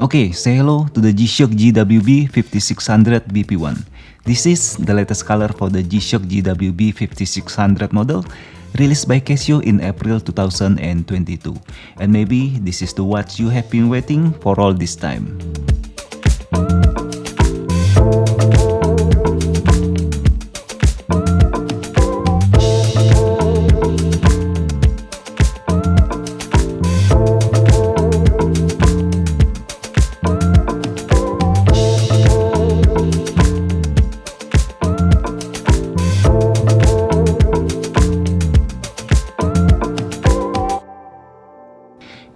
Okay, say hello to the G-Shock GWB 5600 BP1. This is the latest color for the G-Shock GWB 5600 model, released by Casio in April 2022. And maybe this is the watch you have been waiting for all this time.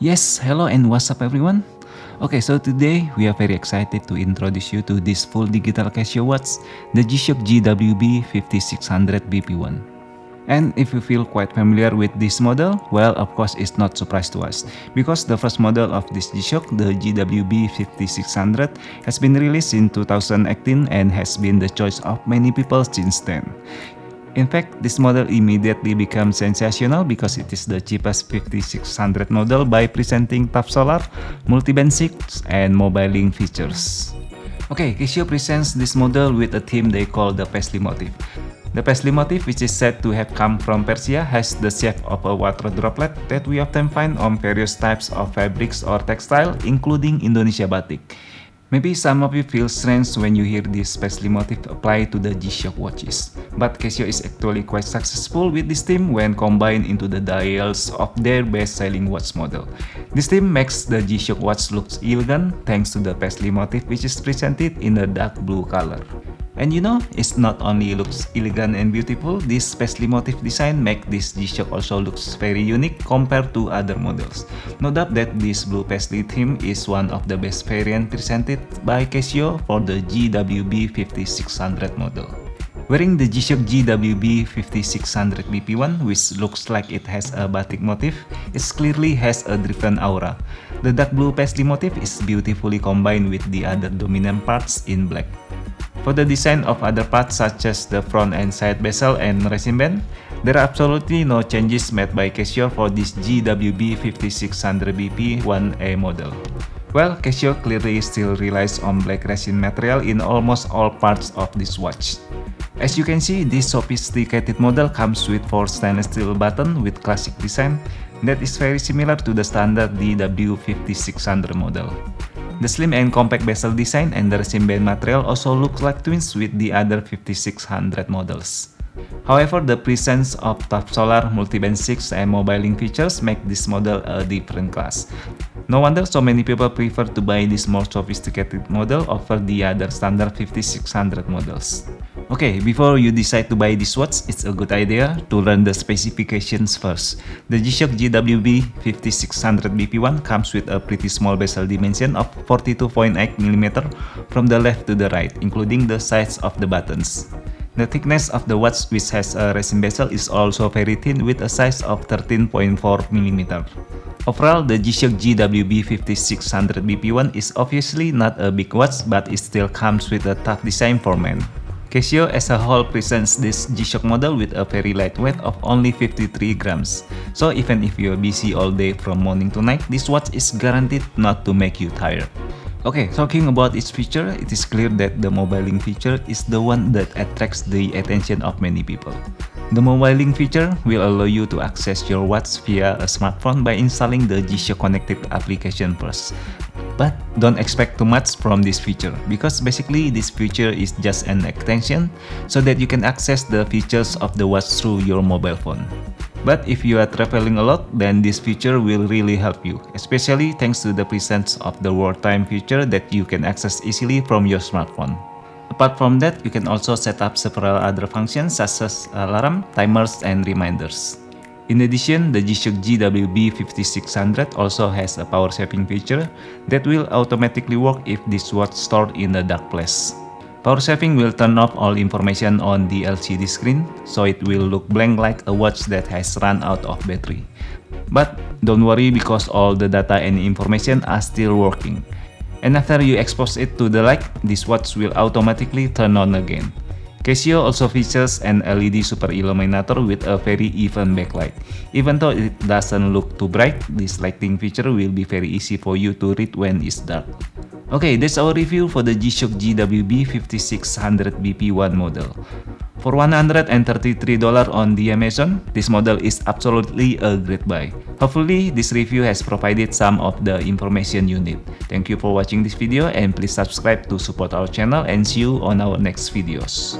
Yes, hello and what's up everyone? Okay, so today we are very excited to introduce you to this full digital Casio watch, the G-Shock GWB 5600 BP1. And if you feel quite familiar with this model, well, of course it's not surprise to us, because the first model of this G-Shock, the GWB 5600, has been released in 2018 and has been the choice of many people since then. In fact, this model immediately becomes sensational because it is the cheapest 5600 model by presenting top solar, multi-band 6, and mobile link features. Okay, Casio presents this model with a theme they call the Paisley motif. The Paisley motif, which is said to have come from Persia, has the shape of a water droplet that we often find on various types of fabrics or textile, including Indonesia batik. Maybe some of you feel strange when you hear this Paisley motif applied to the G-Shock watches, but Casio is actually quite successful with this theme when combined into the dials of their best-selling watch model. This theme makes the G-Shock watch look elegant thanks to the Paisley motif, which is presented in a dark blue color. And you know, it not only looks elegant and beautiful, this Paisley motif design makes this G-Shock also looks very unique compared to other models. No doubt that this blue Paisley theme is one of the best variants presented by Casio for the GWB 5600 model. Wearing the G-Shock GWB 5600 BP1, which looks like it has a batik motif, it clearly has a different aura. The dark blue Paisley motif is beautifully combined with the other dominant parts in black. For the design of other parts such as the front and side bezel and resin band, there are absolutely no changes made by Casio for this GWB 5600 BP1A model. Well, Casio clearly still relies on black resin material in almost all parts of this watch. As you can see, this sophisticated model comes with 4 stainless steel buttons with classic design that is very similar to the standard DW5600 model. The slim and compact bezel design and the resin band material also look like twins with the other 5600 models. However, the presence of top solar, multi-band 6, and mobile link features make this model a different class. No wonder so many people prefer to buy this more sophisticated model over the other standard 5600 models. Okay, before you decide to buy this watch, it's a good idea to learn the specifications first. The G-Shock GWB 5600 BP1 comes with a pretty small bezel dimension of 42.8mm from the left to the right, including the size of the buttons. The thickness of the watch, which has a resin bezel, is also very thin with a size of 13.4mm. Overall, the G-Shock GWB 5600 BP1 is obviously not a big watch, but it still comes with a tough design for men. Casio as a whole presents this G-Shock model with a very light weight of only 53 grams. So even if you're busy all day from morning to night, this watch is guaranteed not to make you tired. Okay, talking about its feature, it is clear that the mobile link feature is the one that attracts the attention of many people. The mobile link feature will allow you to access your watch via a smartphone by installing the G-Shock Connected application first. But don't expect too much from this feature, because basically this feature is just an extension so that you can access the features of the watch through your mobile phone. But if you are traveling a lot, then this feature will really help you, especially thanks to the presence of the world time feature that you can access easily from your smartphone. Apart from that, you can also set up several other functions such as alarm, timers, and reminders. In addition, the G-Shock GWB 5600 also has a power saving feature that will automatically work if this watch stored in a dark place. Power saving will turn off all information on the LCD screen, so it will look blank like a watch that has run out of battery. But don't worry, because all the data and information are still working. And after you expose it to the light, this watch will automatically turn on again. Casio also features an LED super illuminator with a very even backlight. Even though it doesn't look too bright, this lighting feature will be very easy for you to read when it's dark. Okay, that's our review for the G-Shock GWB 5600 BP1 model. For $133 on the Amazon, this model is absolutely a great buy. Hopefully, this review has provided some of the information you need. Thank you for watching this video and please subscribe to support our channel and see you on our next videos.